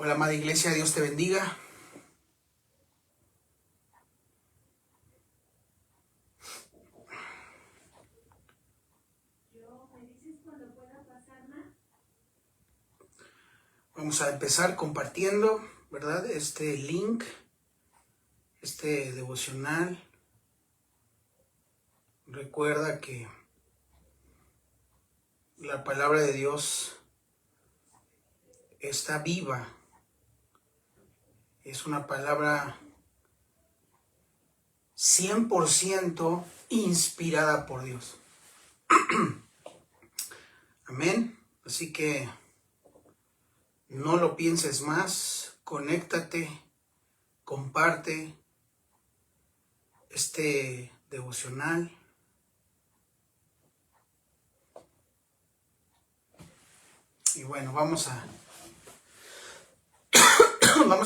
Hola, amada iglesia, Dios te bendiga. Vamos a empezar compartiendo, ¿verdad? Este link, este devocional. Recuerda que la palabra de Dios está viva. Es una palabra 100% inspirada por Dios. Amén. Así que no lo pienses más, conéctate, comparte este devocional. Y bueno, vamos a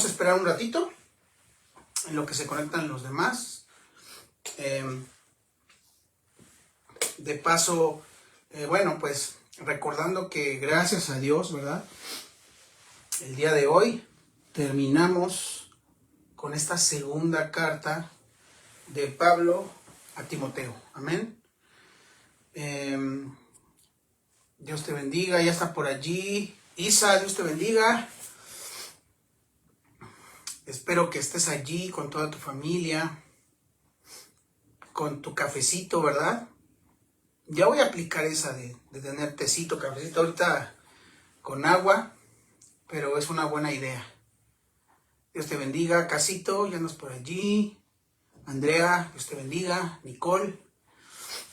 esperar un ratito en lo que se conectan los demás. De paso, bueno, pues recordando que gracias a Dios, ¿verdad? El día de hoy terminamos con esta segunda carta de Pablo a Timoteo. Amén. Dios te bendiga, ya está por allí. Isa, Dios te bendiga. Espero que estés allí con toda tu familia, con tu cafecito, ¿verdad? Ya voy a aplicar esa de tener tecito, cafecito ahorita con agua, pero es una buena idea. Dios te bendiga, Casito, ya andas por allí. Andrea, Dios te bendiga. Nicole,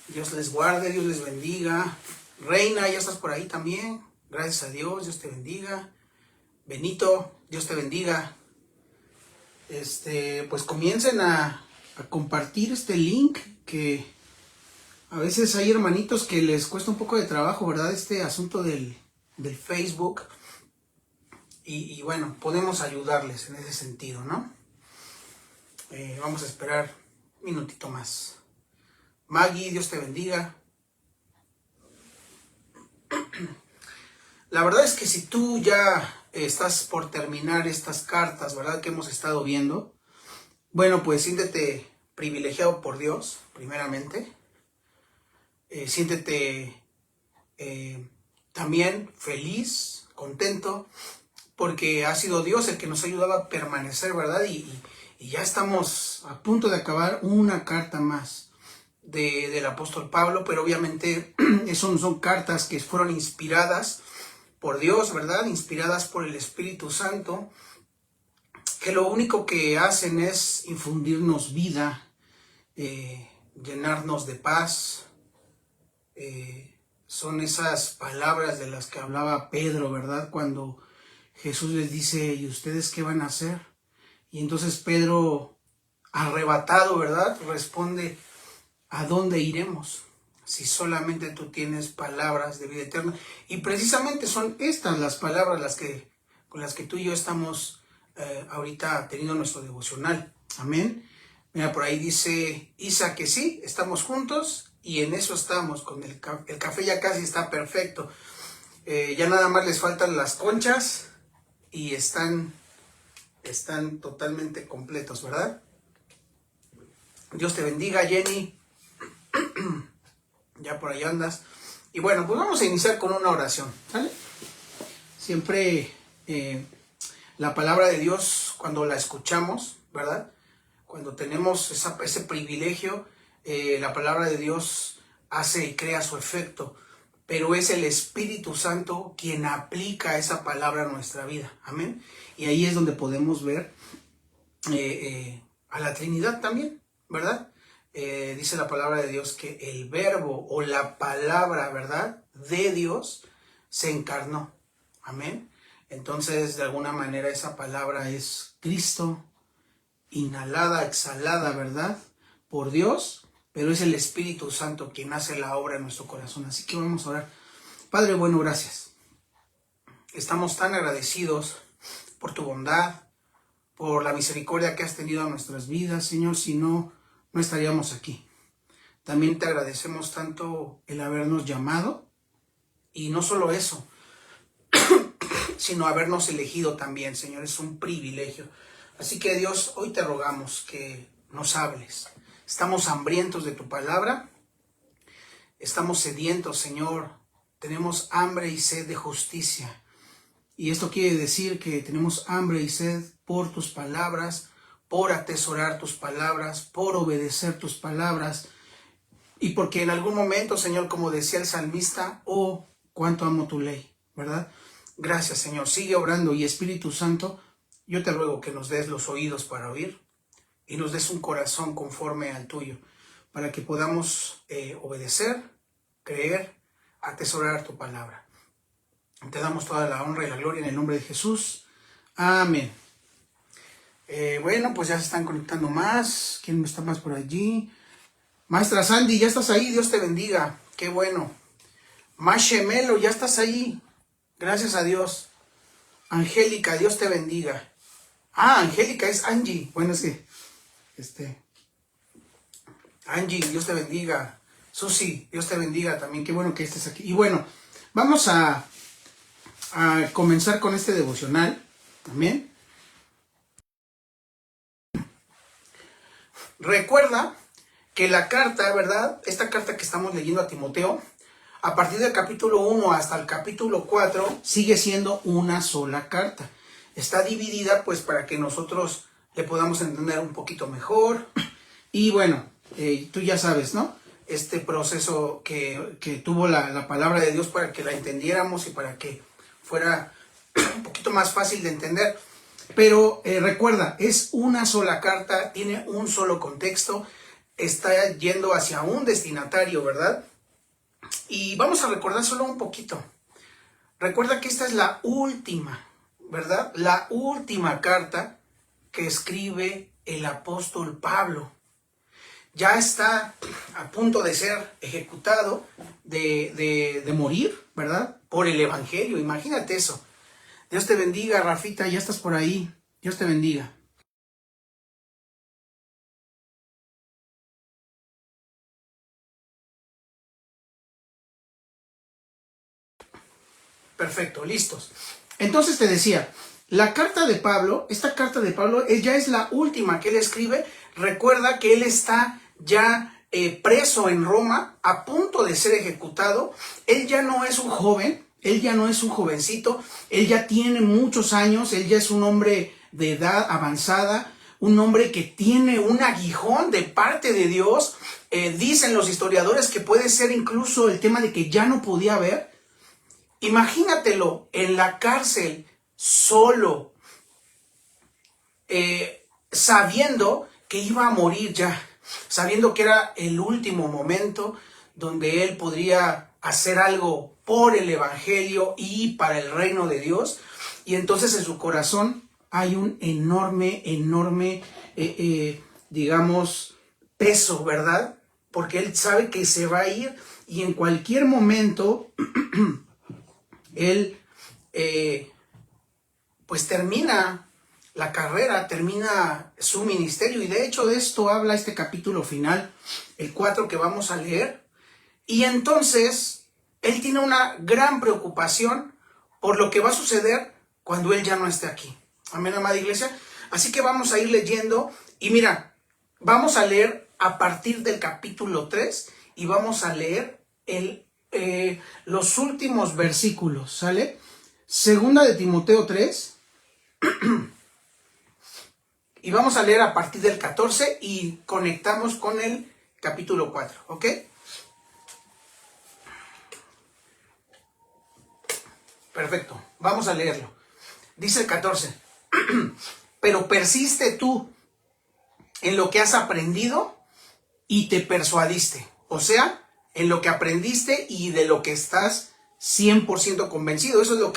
Dios les guarde, Dios les bendiga. Reina, ya estás por ahí también. Gracias a Dios, Dios te bendiga. Benito, Dios te bendiga. Pues comiencen a compartir este link, que a veces hay hermanitos que les cuesta un poco de trabajo, ¿verdad? Este asunto del Facebook. Y bueno, podemos ayudarles en ese sentido, ¿no? Vamos a esperar un minutito más. Maggie, Dios te bendiga. La verdad es que si tú ya estás por terminar estas cartas, ¿verdad? Que hemos estado viendo. Bueno, pues siéntete privilegiado por Dios, primeramente. Siéntete también feliz, contento, porque ha sido Dios el que nos ha ayudado a permanecer, ¿verdad? Y ya estamos a punto de acabar una carta más del apóstol Pablo, pero obviamente son cartas que fueron inspiradas por Dios, ¿verdad? Inspiradas por el Espíritu Santo, que lo único que hacen es infundirnos vida, llenarnos de paz. Son esas palabras de las que hablaba Pedro, ¿verdad? Cuando Jesús les dice, ¿y ustedes qué van a hacer? Y entonces Pedro, arrebatado, ¿verdad? Responde, ¿a dónde iremos? Si solamente tú tienes palabras de vida eterna. Y precisamente son estas las palabras con las que tú y yo estamos ahorita teniendo nuestro devocional. Amén. Mira, por ahí dice Isa que sí, estamos juntos y en eso estamos. Con el café ya casi está perfecto. Ya nada más les faltan las conchas y están totalmente completos, ¿verdad? Dios te bendiga, Jenny. Ya por ahí andas. Y bueno, pues vamos a iniciar con una oración, ¿sale? Siempre la palabra de Dios, cuando la escuchamos, ¿verdad? Cuando tenemos ese privilegio, la palabra de Dios hace y crea su efecto, pero es el Espíritu Santo quien aplica esa palabra a nuestra vida, amén. Y ahí es donde podemos ver a la Trinidad también, ¿verdad? Dice la palabra de Dios que el verbo o la palabra, ¿verdad?, de Dios se encarnó, amén. Entonces, de alguna manera, esa palabra es Cristo, inhalada, exhalada, ¿verdad?, por Dios, pero es el Espíritu Santo quien hace la obra en nuestro corazón. Así que vamos a orar. Padre bueno, gracias. Estamos tan agradecidos por tu bondad, por la misericordia que has tenido en nuestras vidas, Señor. Si no estaríamos aquí. También te agradecemos tanto el habernos llamado, y no solo eso, sino habernos elegido también, Señor. Es un privilegio. Así que Dios, hoy te rogamos que nos hables. Estamos hambrientos de tu palabra. Estamos sedientos, Señor. Tenemos hambre y sed de justicia. Y esto quiere decir que tenemos hambre y sed por tus palabras, por atesorar tus palabras, por obedecer tus palabras. Y porque en algún momento, Señor, como decía el salmista, oh, cuánto amo tu ley, ¿verdad? Gracias, Señor. Sigue obrando y Espíritu Santo, yo te ruego que nos des los oídos para oír y nos des un corazón conforme al tuyo, para que podamos obedecer, creer, atesorar tu palabra. Te damos toda la honra y la gloria en el nombre de Jesús. Amén. Bueno, pues ya se están conectando más. ¿Quién está más por allí? Maestra Sandy, ya estás ahí. Dios te bendiga. Qué bueno. Mashemelo, ya estás ahí. Gracias a Dios. Angélica, Dios te bendiga. Ah, Angélica es Angie. Bueno, es que Angie, Dios te bendiga. Susi, Dios te bendiga también. Qué bueno que estés aquí. Y bueno, vamos a comenzar con este devocional. Amén. Recuerda que la carta, ¿verdad? Esta carta que estamos leyendo a Timoteo, a partir del capítulo 1 hasta el capítulo 4, sigue siendo una sola carta. Está dividida pues para que nosotros le podamos entender un poquito mejor. Y bueno, tú ya sabes, ¿no? Este proceso que tuvo la palabra de Dios para que la entendiéramos y para que fuera un poquito más fácil de entender. Pero recuerda, es una sola carta, tiene un solo contexto, está yendo hacia un destinatario, ¿verdad? Y vamos a recordar solo un poquito. Recuerda que esta es la última, ¿verdad? La última carta que escribe el apóstol Pablo. Ya está a punto de ser ejecutado, de morir, ¿verdad? Por el evangelio, imagínate eso. Dios te bendiga, Rafita, ya estás por ahí. Dios te bendiga. Perfecto, listos. Entonces te decía, la carta de Pablo, esta carta de Pablo ya es la última que él escribe. Recuerda que él está ya preso en Roma, a punto de ser ejecutado. Él ya no es un joven, él ya no es un jovencito, él ya tiene muchos años, él ya es un hombre de edad avanzada, un hombre que tiene un aguijón de parte de Dios. Dicen los historiadores que puede ser incluso el tema de que ya no podía ver. Imagínatelo en la cárcel, solo, sabiendo que iba a morir ya, sabiendo que era el último momento donde él podría hacer algo por el evangelio y para el reino de Dios. Y entonces en su corazón hay un enorme, digamos, peso, ¿verdad? Porque él sabe que se va a ir y en cualquier momento él pues termina la carrera, termina su ministerio, y de hecho de esto habla este capítulo final, el 4 que vamos a leer. Y entonces él tiene una gran preocupación por lo que va a suceder cuando él ya no esté aquí. Amén, amada iglesia. Así que vamos a ir leyendo, y mira, vamos a leer a partir del capítulo 3 y vamos a leer los últimos versículos, ¿sale? Segunda de Timoteo 3 y vamos a leer a partir del 14 y conectamos con el capítulo 4, ¿ok? Perfecto, vamos a leerlo. Dice el 14, pero persiste tú en lo que has aprendido y te persuadiste, o sea, en lo que aprendiste y de lo que estás 100% convencido. Eso es lo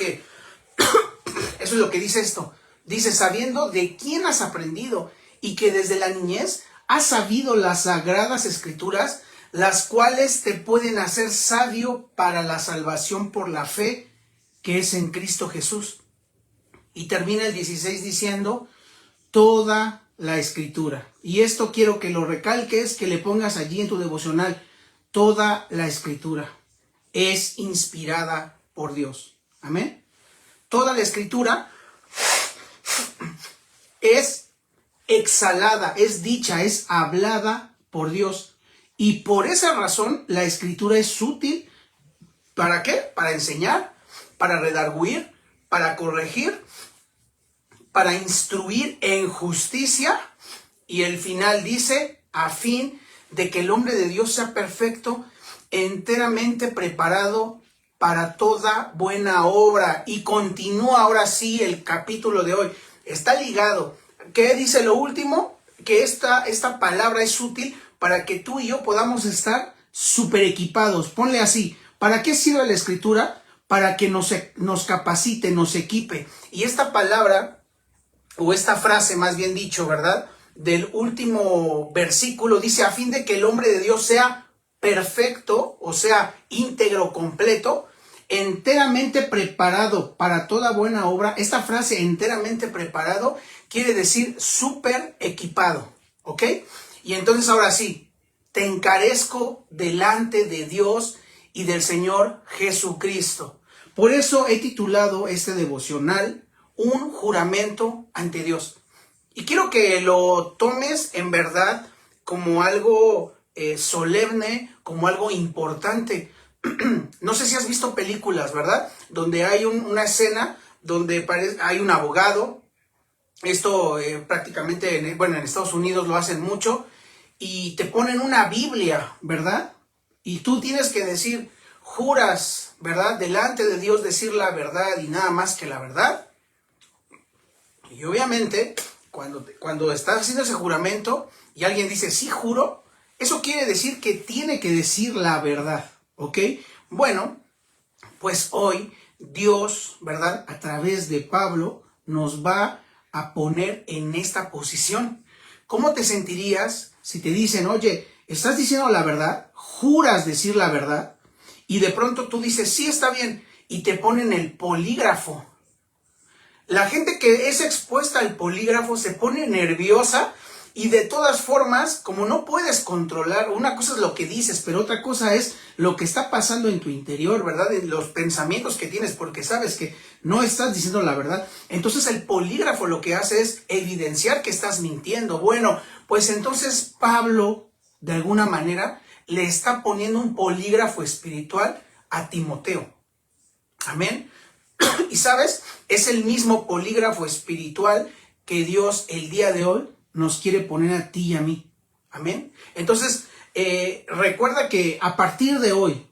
que dice esto. Dice, sabiendo de quién has aprendido y que desde la niñez has sabido las sagradas escrituras, las cuales te pueden hacer sabio para la salvación por la fe que es en Cristo Jesús. Y termina el 16 diciendo, toda la escritura. Y esto quiero que lo recalques, que le pongas allí en tu devocional. Toda la escritura es inspirada por Dios. Amén. toda la escritura es exhalada, es dicha, es hablada por Dios. Y por esa razón la escritura es útil. ¿Para qué? Para enseñar, para redarguir, para corregir, para instruir en justicia. Y el final dice, a fin de que el hombre de Dios sea perfecto, enteramente preparado para toda buena obra. Y continúa ahora sí el capítulo de hoy. Está ligado. ¿Qué dice lo último? Que esta palabra es útil para que tú y yo podamos estar súper equipados. Ponle así. ¿Para qué sirve la escritura? Para que nos capacite, nos equipe. Y esta palabra, o esta frase más bien dicho, ¿verdad? Del último versículo dice, a fin de que el hombre de Dios sea perfecto, o sea, íntegro, completo, enteramente preparado para toda buena obra. Esta frase, enteramente preparado, quiere decir súper equipado, ¿ok? Y entonces ahora sí, te encarezco delante de Dios y del Señor Jesucristo. Por eso he titulado este devocional, Un juramento ante Dios. Y quiero que lo tomes en verdad como algo solemne, como algo importante. No sé si has visto películas, ¿verdad? Donde hay una escena donde hay un abogado. Esto prácticamente, en Estados Unidos lo hacen mucho. Y te ponen una Biblia, ¿verdad? Y tú tienes que decir, juras, ¿verdad? Delante de Dios decir la verdad y nada más que la verdad. Y obviamente, cuando estás haciendo ese juramento y alguien dice, sí juro, eso quiere decir que tiene que decir la verdad, ¿ok? Bueno, pues hoy Dios, ¿verdad? A través de Pablo nos va a poner en esta posición. ¿Cómo te sentirías si te dicen, oye, estás diciendo la verdad, juras decir la verdad, y de pronto tú dices, sí, está bien, y te ponen el polígrafo? La gente que es expuesta al polígrafo se pone nerviosa y de todas formas, como no puedes controlar, una cosa es lo que dices, pero otra cosa es lo que está pasando en tu interior, ¿verdad? En los pensamientos que tienes, porque sabes que no estás diciendo la verdad. Entonces el polígrafo lo que hace es evidenciar que estás mintiendo. Bueno, pues entonces Pablo, de alguna manera, le está poniendo un polígrafo espiritual a Timoteo. Amén. Y sabes, es el mismo polígrafo espiritual que Dios el día de hoy nos quiere poner a ti y a mí. Amén. Entonces, recuerda que a partir de hoy,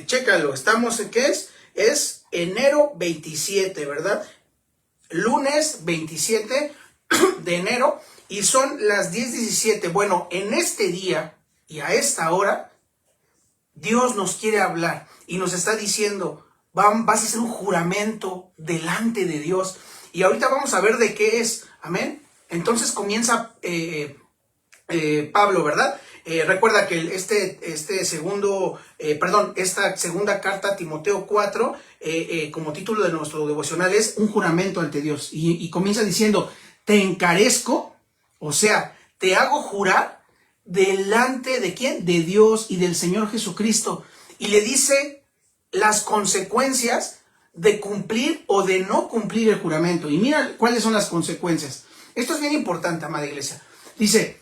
chécalo, estamos en ¿qué es? Es enero 27, ¿verdad? Lunes 27 de enero y son las 10:17. Bueno, en este día y a esta hora, Dios nos quiere hablar y nos está diciendo, vas a hacer un juramento delante de Dios. Y ahorita vamos a ver de qué es. Amén. Entonces comienza Pablo, ¿verdad? Recuerda que esta segunda carta a Timoteo 4, como título de nuestro devocional es un juramento ante Dios. Y comienza diciendo, te encarezco, o sea, te hago jurar delante de ¿quién? De Dios y del Señor Jesucristo. Y le dice las consecuencias de cumplir o de no cumplir el juramento. Y mira cuáles son las consecuencias. Esto es bien importante, amada iglesia. Dice,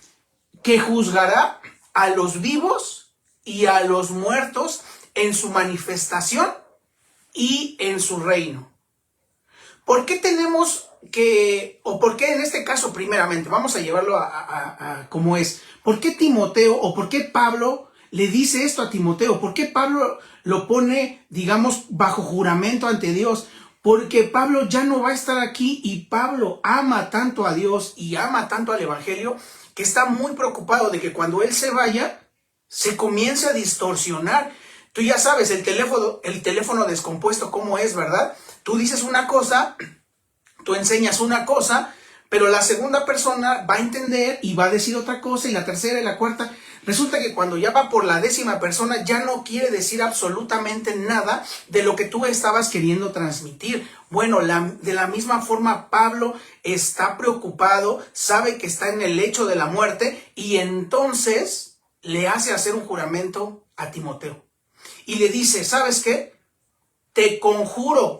que juzgará a los vivos y a los muertos en su manifestación y en su reino. ¿Por qué tenemos que, o por qué en este caso primeramente, vamos a llevarlo a cómo es, ¿por qué Timoteo o por qué Pablo le dice esto a Timoteo? ¿Por qué Pablo lo pone, digamos, bajo juramento ante Dios? Porque Pablo ya no va a estar aquí y Pablo ama tanto a Dios y ama tanto al Evangelio que está muy preocupado de que cuando él se vaya, se comience a distorsionar. Tú ya sabes, el teléfono descompuesto cómo es, ¿verdad? Tú dices una cosa, tú enseñas una cosa, pero la segunda persona va a entender y va a decir otra cosa, y la tercera y la cuarta. Resulta que cuando ya va por la 10ª persona, ya no quiere decir absolutamente nada de lo que tú estabas queriendo transmitir. Bueno, de la misma forma, Pablo está preocupado, sabe que está en el lecho de la muerte, y entonces le hace hacer un juramento a Timoteo. Y le dice, ¿sabes qué? Te conjuro,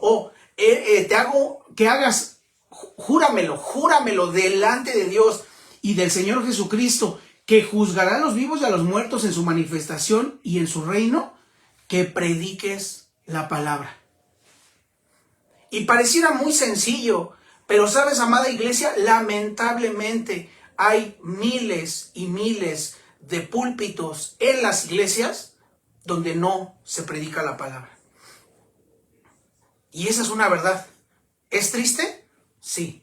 te hago que hagas, júramelo delante de Dios y del Señor Jesucristo, que juzgará a los vivos y a los muertos en su manifestación y en su reino, que prediques la palabra. Y pareciera muy sencillo, pero sabes, amada iglesia, lamentablemente hay miles y miles de púlpitos en las iglesias donde no se predica la palabra. Y esa es una verdad. ¿Es triste? Sí,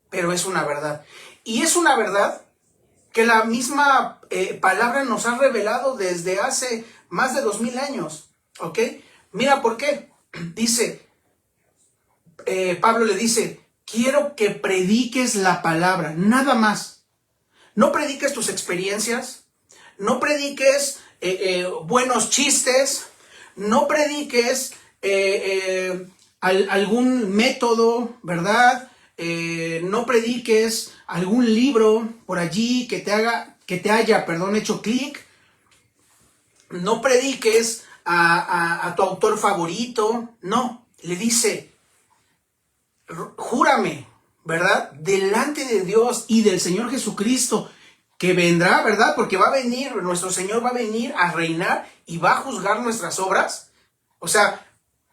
pero es una verdad. Y es una verdad que la misma palabra nos ha revelado desde hace más de 2000 años. ¿Ok? Mira por qué. Dice, Pablo le dice, quiero que prediques la palabra, nada más. No prediques tus experiencias, no prediques buenos chistes, no prediques algún método, ¿verdad? No prediques algún libro por allí que te haya hecho clic. No prediques a tu autor favorito. No, le dice, júrame, ¿verdad? Delante de Dios y del Señor Jesucristo, que vendrá, ¿verdad? Porque va a venir, nuestro Señor va a venir a reinar y va a juzgar nuestras obras. O sea,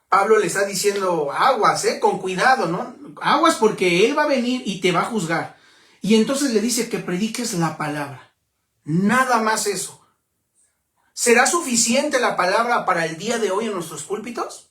Pablo le está diciendo, aguas, con cuidado, ¿no? Aguas porque Él va a venir y te va a juzgar. Y entonces le dice que prediques la palabra. Nada más eso. ¿Será suficiente la palabra para el día de hoy en nuestros púlpitos?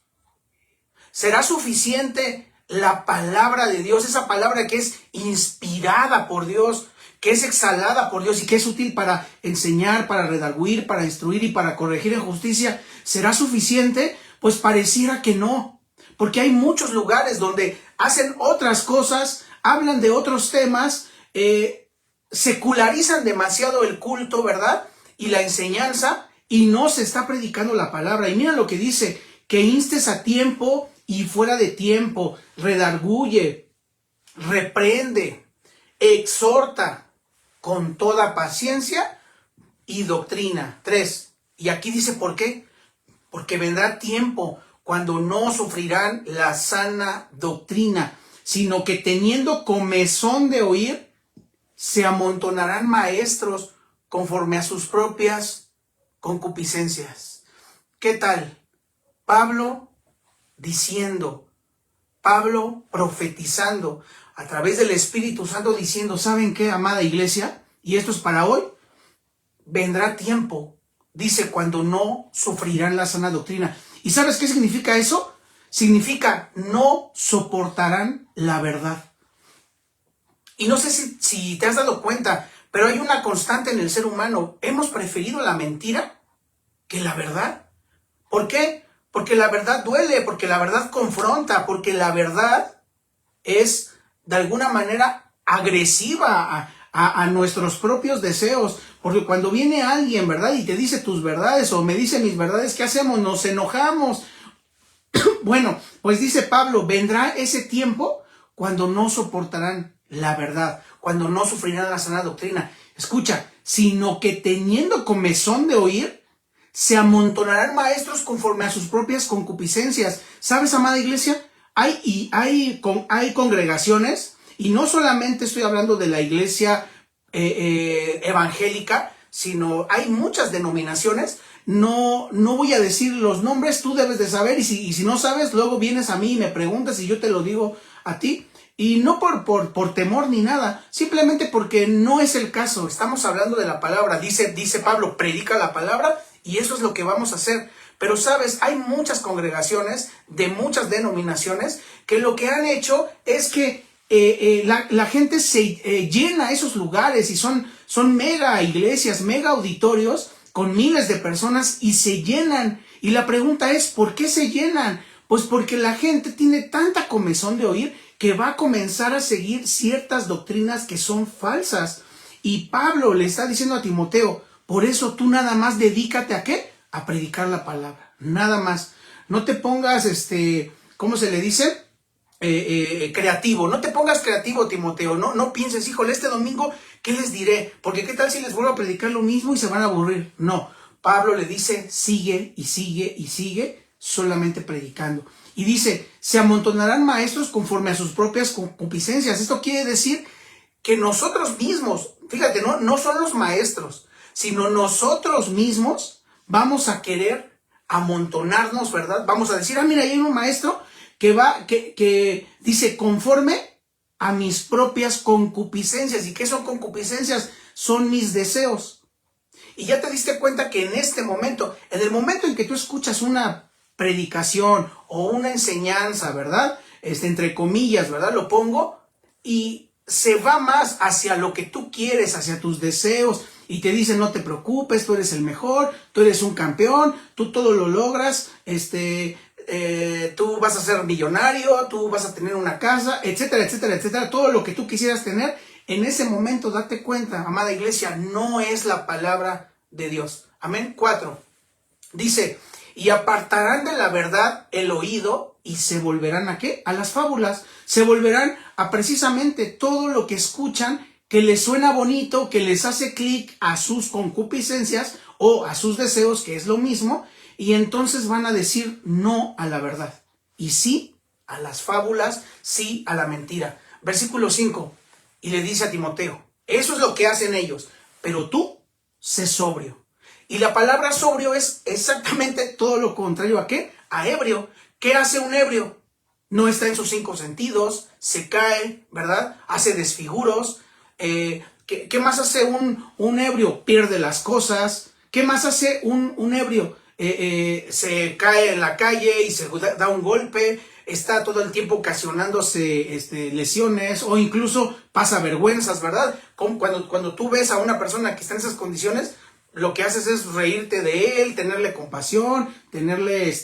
¿Será suficiente la palabra de Dios, esa palabra que es inspirada por Dios, que es exhalada por Dios y que es útil para enseñar, para redarguir, para instruir y para corregir en justicia? ¿Será suficiente? Pues pareciera que no, porque hay muchos lugares donde hacen otras cosas, hablan de otros temas, secularizan demasiado el culto, ¿verdad? Y la enseñanza, y no se está predicando la palabra. Y mira lo que dice, que instes a tiempo y fuera de tiempo, redarguye, reprende, exhorta con toda paciencia y doctrina. 3. Y aquí dice ¿por qué? Porque vendrá tiempo cuando no sufrirán la sana doctrina, sino que teniendo comezón de oír, se amontonarán maestros conforme a sus propias concupiscencias. ¿Qué tal? Pablo diciendo, Pablo profetizando a través del Espíritu Santo diciendo, ¿saben qué, amada iglesia? Y esto es para hoy. Vendrá tiempo, dice, cuando no sufrirán la sana doctrina. ¿Y sabes qué significa eso? Significa no soportarán la verdad. Y no sé si te has dado cuenta, pero hay una constante en el ser humano. Hemos preferido la mentira que la verdad. ¿Por qué? Porque la verdad duele, porque la verdad confronta, porque la verdad es de alguna manera agresiva a nuestros propios deseos. Porque cuando viene alguien, ¿verdad? Y te dice tus verdades o me dice mis verdades, ¿qué hacemos? Nos enojamos. Bueno, pues dice Pablo, vendrá ese tiempo cuando no soportarán la verdad, cuando no sufrirán la sana doctrina. Escucha, sino que teniendo comezón de oír, se amontonarán maestros conforme a sus propias concupiscencias. ¿Sabes, amada iglesia? Hay congregaciones, y no solamente estoy hablando de la iglesia evangélica, sino hay muchas denominaciones. No voy a decir los nombres, tú debes de saber, y si no sabes, luego vienes a mí y me preguntas y yo te lo digo a ti. Y no por temor ni nada, simplemente porque no es el caso. Estamos hablando de la palabra. Dice Pablo, predica la palabra, y eso es lo que vamos a hacer. Pero sabes, hay muchas congregaciones de muchas denominaciones que lo que han hecho es que la gente se llena esos lugares y son mega iglesias, mega auditorios con miles de personas y se llenan. Y la pregunta es, ¿por qué se llenan? Pues porque la gente tiene tanta comezón de oír que va a comenzar a seguir ciertas doctrinas que son falsas. Y Pablo le está diciendo a Timoteo, por eso tú nada más dedícate ¿a qué? A predicar la palabra, nada más. No te pongas, ¿cómo se le dice? Creativo. No te pongas creativo, Timoteo. No pienses, híjole, este domingo, ¿qué les diré? Porque qué tal si les vuelvo a predicar lo mismo y se van a aburrir. No, Pablo le dice, sigue y sigue y sigue solamente predicando. Y dice, se amontonarán maestros conforme a sus propias concupiscencias. Esto quiere decir que nosotros mismos, fíjate, no son los maestros, sino nosotros mismos vamos a querer amontonarnos, ¿verdad? Vamos a decir, mira, ahí hay un maestro que dice, conforme a mis propias concupiscencias. ¿Y qué son concupiscencias? Son mis deseos. Y ya te diste cuenta que en este momento, en el momento en que tú escuchas una predicación o una enseñanza, ¿verdad? Entre comillas, ¿verdad? Lo pongo y se va más hacia lo que tú quieres, hacia tus deseos, y te dicen, no te preocupes, tú eres el mejor, tú eres un campeón, tú todo lo logras, tú vas a ser millonario, tú vas a tener una casa, etcétera, etcétera, etcétera, todo lo que tú quisieras tener. En ese momento, date cuenta, amada iglesia, no es la palabra de Dios. Amén. 4. Dice, y apartarán de la verdad el oído y se volverán ¿a qué? A las fábulas. Se volverán a precisamente todo lo que escuchan que les suena bonito, que les hace clic a sus concupiscencias o a sus deseos, que es lo mismo, y entonces van a decir no a la verdad. Y sí a las fábulas, sí a la mentira. Versículo 5. Y le dice a Timoteo, eso es lo que hacen ellos, pero tú sé sobrio. Y la palabra sobrio es exactamente todo lo contrario ¿a qué? A ebrio. ¿Qué hace un ebrio? No está en sus 5 sentidos, se cae, ¿verdad? Hace desfiguros. ¿Qué más hace un ebrio? Pierde las cosas. ¿Qué más hace un ebrio? Se cae en la calle y se da un golpe, está todo el tiempo ocasionándose lesiones o incluso pasa vergüenzas, ¿verdad? Cuando tú ves a una persona que está en esas condiciones, lo que haces es reírte de él, tenerle compasión, tenerle,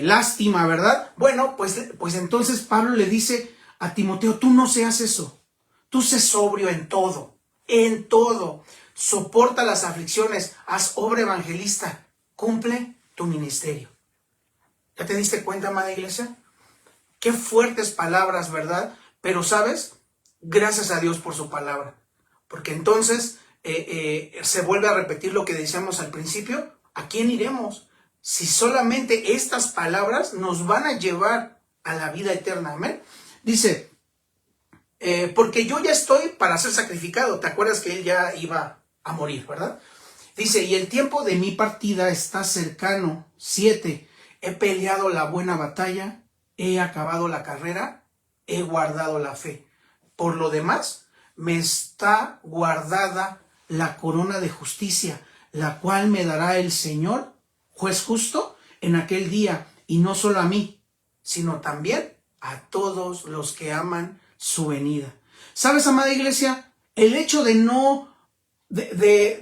lástima, ¿verdad? Bueno, pues entonces Pablo le dice a Timoteo, tú no seas eso, tú sé sobrio en todo, soporta las aflicciones, haz obra evangelista, cumple tu ministerio. ¿Ya te diste cuenta, amada iglesia? Qué fuertes palabras, ¿verdad? Pero, ¿sabes? Gracias a Dios por su palabra, porque entonces se vuelve a repetir lo que decíamos al principio. ¿A quién iremos? Si solamente estas palabras nos van a llevar a la vida eterna. Amén. Dice, porque yo ya estoy para ser sacrificado. ¿Te acuerdas que él ya iba a morir, verdad? Dice, y el tiempo de mi partida está cercano. 7. He peleado la buena batalla, he acabado la carrera, he guardado la fe. Por lo demás, me está guardada la corona de justicia, la cual me dará el Señor, juez justo, en aquel día, y no solo a mí, sino también a todos los que aman su venida. ¿Sabes, amada iglesia? El hecho de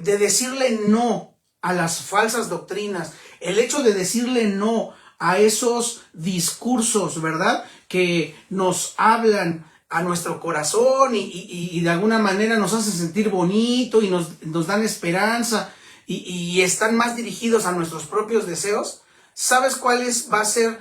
decirle no a las falsas doctrinas, el hecho de decirle no a esos discursos, ¿verdad?, que nos hablan a nuestro corazón y de alguna manera nos hacen sentir bonito y nos dan esperanza y están más dirigidos a nuestros propios deseos. ¿Sabes cuál va a ser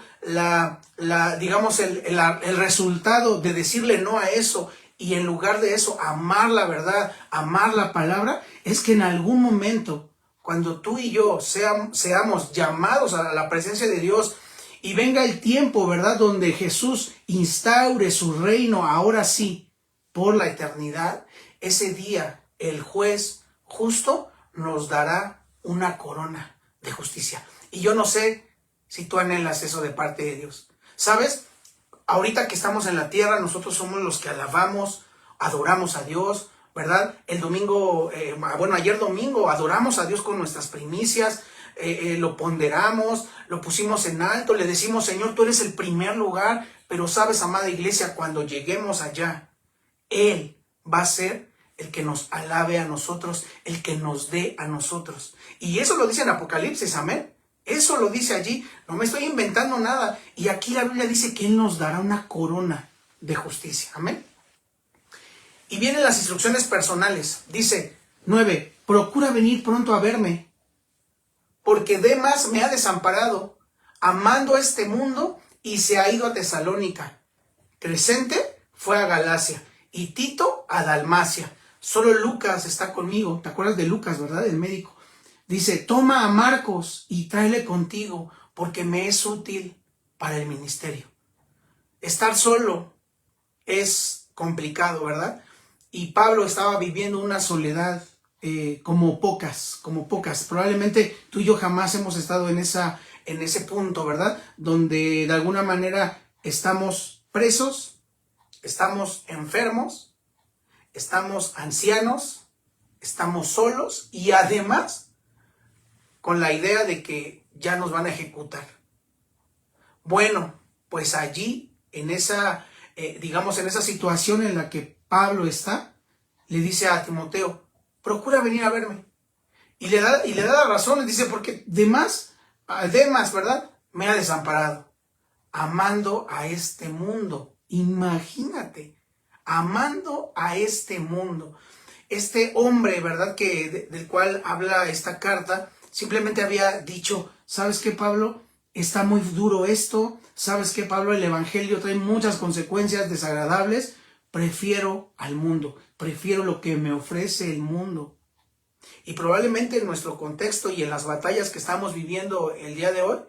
el resultado de decirle no a eso y en lugar de eso amar la verdad, amar la palabra? Es que en algún momento, cuando tú y yo seamos llamados a la presencia de Dios y venga el tiempo, ¿verdad?, donde Jesús instaure su reino, ahora sí, por la eternidad, ese día el juez justo nos dará una corona de justicia. Y yo no sé si tú anhelas eso de parte de Dios. ¿Sabes? Ahorita que estamos en la tierra, nosotros somos los que alabamos, adoramos a Dios, ¿verdad? El domingo, ayer domingo, adoramos a Dios con nuestras primicias, lo ponderamos, lo pusimos en alto, le decimos, Señor, tú eres el primer lugar, pero sabes, amada iglesia, cuando lleguemos allá, Él va a ser el que nos alabe a nosotros, el que nos dé a nosotros. Y eso lo dice en Apocalipsis, amén. Eso lo dice allí, no me estoy inventando nada. Y aquí la Biblia dice que Él nos dará una corona de justicia, amén. Y vienen las instrucciones personales. Dice, 9, procura venir pronto a verme, porque Demas me ha desamparado, amando este mundo, y se ha ido a Tesalónica. Crescente fue a Galacia, y Tito a Dalmacia. Solo Lucas está conmigo. ¿Te acuerdas de Lucas, verdad? El médico. Dice, toma a Marcos y tráele contigo, porque me es útil para el ministerio. Estar solo es complicado, ¿verdad? Y Pablo estaba viviendo una soledad como pocas. Probablemente tú y yo jamás hemos estado en ese punto, ¿verdad? Donde de alguna manera estamos presos, estamos enfermos, estamos ancianos, estamos solos y además con la idea de que ya nos van a ejecutar. Bueno, pues allí, en esa situación en la que Pablo está, le dice a Timoteo, procura venir a verme. Y le da la razón, le dice, porque Demas, ¿verdad? Me ha desamparado, amando a este mundo. Imagínate, amando a este mundo. Este hombre, ¿verdad? Del cual habla esta carta, simplemente había dicho, ¿sabes qué, Pablo? Está muy duro esto. ¿Sabes qué, Pablo? El evangelio trae muchas consecuencias desagradables. Prefiero al mundo. Prefiero lo que me ofrece el mundo. Y probablemente en nuestro contexto y en las batallas que estamos viviendo el día de hoy,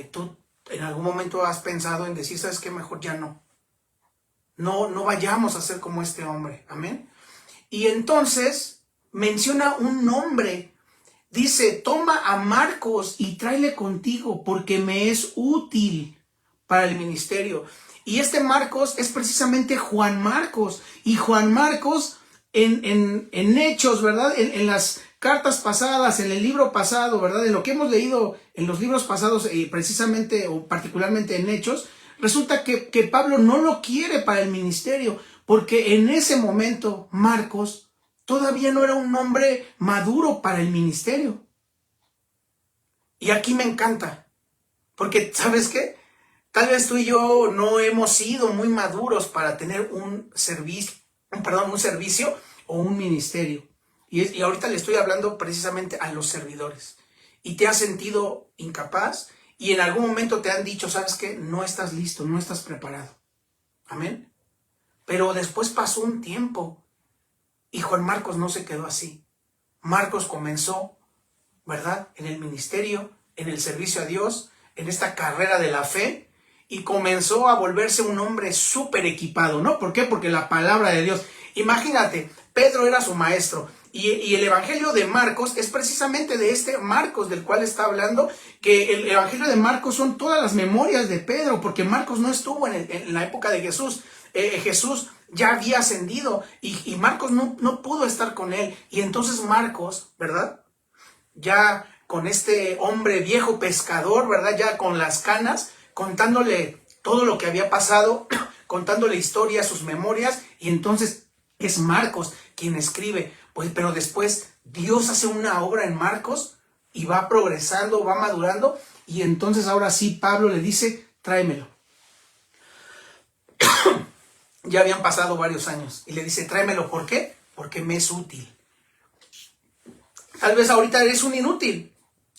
tú en algún momento has pensado en decir, ¿sabes qué? Mejor ya no. No vayamos a ser como este hombre. Amén. Y entonces menciona un nombre. Dice, toma a Marcos y tráele contigo porque me es útil para el ministerio. Y este Marcos es precisamente Juan Marcos. Y Juan Marcos en Hechos, ¿verdad? En las cartas pasadas, en el libro pasado, ¿verdad? En lo que hemos leído en los libros pasados, precisamente o particularmente en Hechos, resulta que Pablo no lo quiere para el ministerio porque en ese momento Marcos todavía no era un hombre maduro para el ministerio. Y aquí me encanta, porque ¿sabes qué? Tal vez tú y yo no hemos sido muy maduros para tener un servicio o un ministerio. Y ahorita le estoy hablando precisamente a los servidores. Y te has sentido incapaz y en algún momento te han dicho, ¿sabes qué? No estás listo, no estás preparado. Amén. Pero después pasó un tiempo y Juan Marcos no se quedó así. Marcos comenzó, ¿verdad? En el ministerio, en el servicio a Dios, en esta carrera de la fe, y comenzó a volverse un hombre súper equipado, ¿no? ¿Por qué? Porque la palabra de Dios. Imagínate, Pedro era su maestro, y el evangelio de Marcos es precisamente de este Marcos del cual está hablando, que el evangelio de Marcos son todas las memorias de Pedro, porque Marcos no estuvo en la época de Jesús. Jesús ya había ascendido y Marcos no pudo estar con él. Y entonces Marcos, ¿verdad? Ya con este hombre viejo pescador, ¿verdad? Ya con las canas, contándole todo lo que había pasado, contándole historias, sus memorias, y entonces es Marcos quien escribe. Pues, pero después Dios hace una obra en Marcos y va progresando, va madurando, y entonces ahora sí Pablo le dice, tráemelo. Ya habían pasado varios años y le dice, tráemelo. ¿Por qué? Porque me es útil. Tal vez ahorita eres un inútil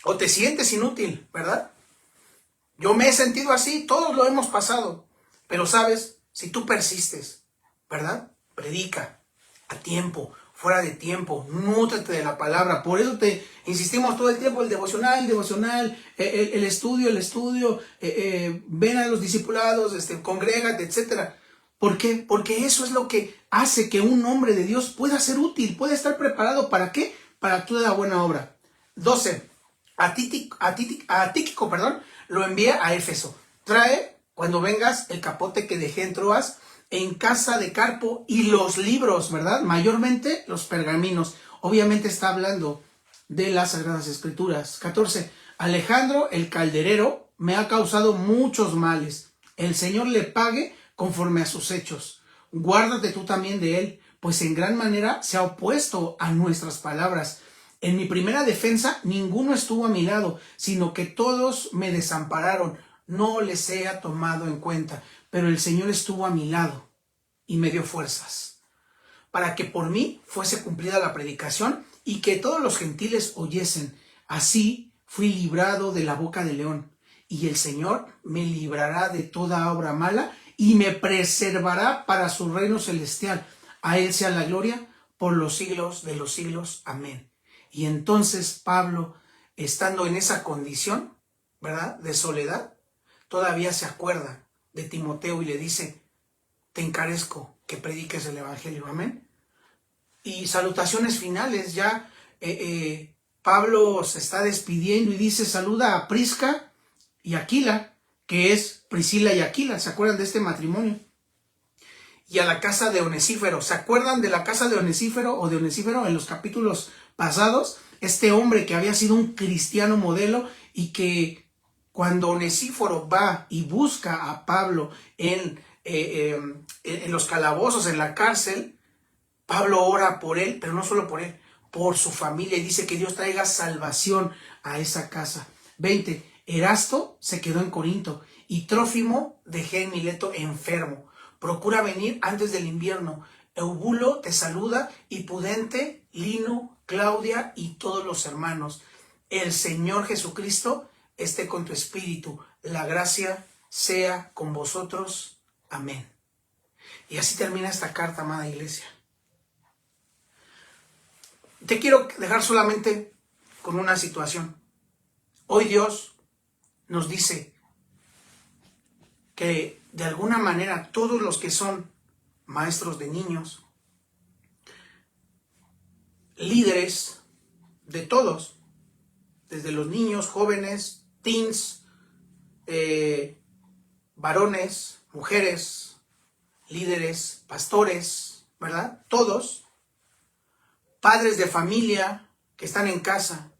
o te sientes inútil, ¿verdad? Yo me he sentido así, todos lo hemos pasado. Pero sabes, si tú persistes, ¿verdad? Predica a tiempo, fuera de tiempo, nútrete de la palabra. Por eso te insistimos todo el tiempo, el devocional, el estudio, ven a los discipulados, congrégate, etcétera. ¿Por qué? Porque eso es lo que hace que un hombre de Dios pueda ser útil, pueda estar preparado. ¿Para qué? Para toda buena obra. 12. A Tíquico, lo envía a Éfeso. Trae, cuando vengas, el capote que dejé en Troas, en casa de Carpo, y los libros, ¿verdad? Mayormente los pergaminos. Obviamente está hablando de las Sagradas Escrituras. 14. Alejandro, el calderero, me ha causado muchos males. El Señor le pague conforme a sus hechos. Guárdate tú también de él, pues en gran manera se ha opuesto a nuestras palabras. En mi primera defensa ninguno estuvo a mi lado, sino que todos me desampararon. No les he tomado en cuenta, pero el Señor estuvo a mi lado y me dio fuerzas, para que por mí fuese cumplida la predicación y que todos los gentiles oyesen. Así fui librado de la boca del león, y el Señor me librará de toda obra mala y me preservará para su reino celestial. A él sea la gloria por los siglos de los siglos. Amén. Y entonces Pablo, estando en esa condición, ¿verdad?, de soledad, todavía se acuerda de Timoteo y le dice, te encarezco que prediques el evangelio, amén. Y salutaciones finales, ya Pablo se está despidiendo y dice, saluda a Prisca y Aquila, que es Priscila y Aquila, ¿se acuerdan de este matrimonio? Y a la casa de Onesífero, ¿se acuerdan de la casa de Onesífero o de Onesífero en los capítulos pasados? Este hombre que había sido un cristiano modelo y que cuando Onesíforo va y busca a Pablo en los calabozos, en la cárcel, Pablo ora por él, pero no solo por él, por su familia, y dice que Dios traiga salvación a esa casa. 20. Erasto se quedó en Corinto y Trófimo dejé en Mileto enfermo. Procura venir antes del invierno. Eubulo te saluda y Pudente, Lino, Claudia y todos los hermanos. El Señor Jesucristo esté con tu espíritu. La gracia sea con vosotros. Amén. Y así termina esta carta, amada iglesia. Te quiero dejar solamente con una situación. Hoy Dios nos dice que de alguna manera todos los que son maestros de niños, líderes de todos, desde los niños, jóvenes, teens, varones, mujeres, líderes, pastores, ¿verdad? Todos, padres de familia que están en casa,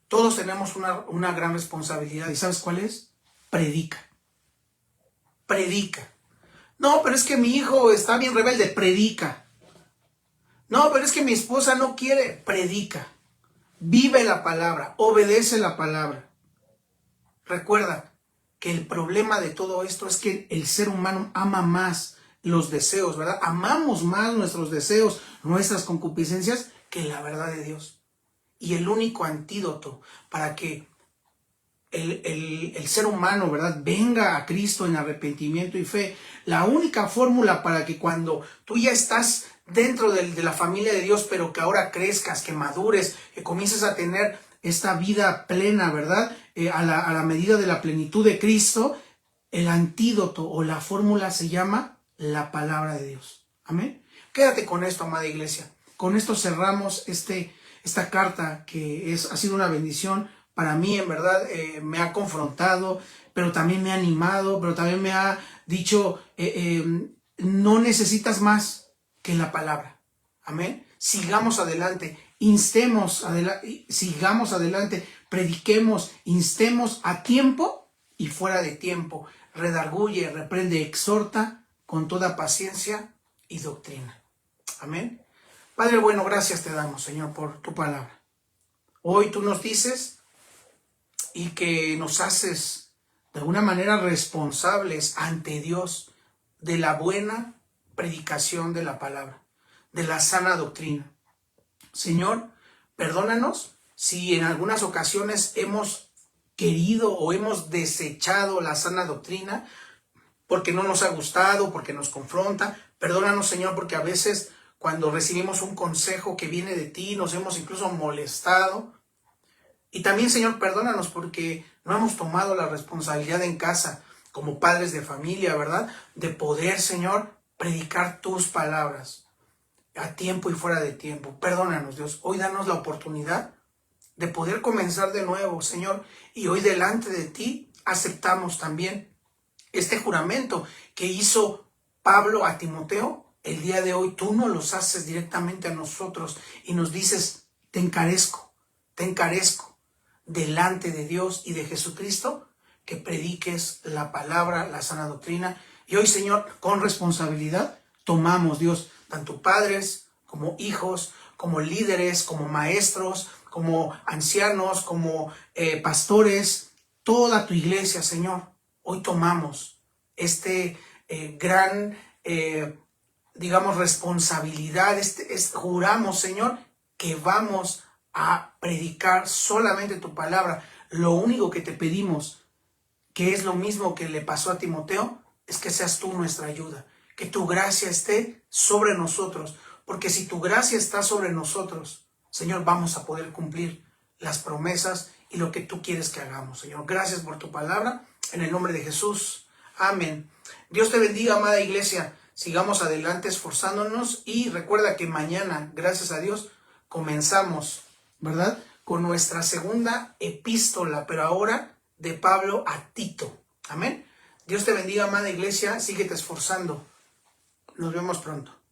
todos tenemos una gran responsabilidad. ¿Y sabes cuál es? Predica. Predica. No, pero es que mi hijo está bien rebelde. Predica. No, pero es que mi esposa no quiere. Predica. Vive la palabra. Obedece la palabra. Recuerda que el problema de todo esto es que el ser humano ama más los deseos, ¿verdad? Amamos más nuestros deseos, nuestras concupiscencias, que la verdad de Dios. Y el único antídoto para que el ser humano, ¿verdad?, venga a Cristo en arrepentimiento y fe, la única fórmula para que cuando tú ya estás dentro de la familia de Dios, pero que ahora crezcas, que madures, que comiences a tener esta vida plena, ¿verdad?, a la medida de la plenitud de Cristo, el antídoto o la fórmula se llama la palabra de Dios. Amén. Quédate con esto, amada iglesia. Con esto cerramos esta carta que ha sido una bendición para mí, en verdad. Me ha confrontado, pero también me ha animado, pero también me ha dicho, no necesitas más que la palabra. Amén. Sigamos adelante, sigamos adelante, prediquemos, instemos a tiempo y fuera de tiempo. Redarguye, reprende, exhorta con toda paciencia y doctrina. Amén. Padre bueno, gracias te damos, Señor, por tu palabra. Hoy tú nos dices y que nos haces de alguna manera responsables ante Dios de la buena predicación de la palabra, de la sana doctrina. Señor, perdónanos si en algunas ocasiones hemos querido o hemos desechado la sana doctrina porque no nos ha gustado, porque nos confronta. Perdónanos, Señor, porque a veces cuando recibimos un consejo que viene de ti, nos hemos incluso molestado. Y también, Señor, perdónanos porque no hemos tomado la responsabilidad en casa, como padres de familia, ¿verdad?, de poder, Señor, predicar tus palabras a tiempo y fuera de tiempo. Perdónanos, Dios. Hoy danos la oportunidad de poder comenzar de nuevo, Señor. Y hoy delante de ti aceptamos también este juramento que hizo Pablo a Timoteo. El día de hoy tú nos los haces directamente a nosotros y nos dices, te encarezco delante de Dios y de Jesucristo que prediques la palabra, la sana doctrina. Y hoy, Señor, con responsabilidad tomamos, Dios, tanto padres como hijos, como líderes, como maestros, como ancianos, como pastores, toda tu iglesia, Señor. Hoy tomamos gran responsabilidad, juramos, Señor, que vamos a predicar solamente tu palabra. Lo único que te pedimos, que es lo mismo que le pasó a Timoteo, es que seas tú nuestra ayuda, que tu gracia esté sobre nosotros, porque si tu gracia está sobre nosotros, Señor, vamos a poder cumplir las promesas y lo que tú quieres que hagamos, Señor. Gracias por tu palabra, en el nombre de Jesús. Amén. Dios te bendiga, amada iglesia. Sigamos adelante esforzándonos y recuerda que mañana, gracias a Dios, comenzamos, ¿verdad?, con nuestra segunda epístola, pero ahora de Pablo a Tito. Amén. Dios te bendiga, amada iglesia. Síguete esforzando. Nos vemos pronto.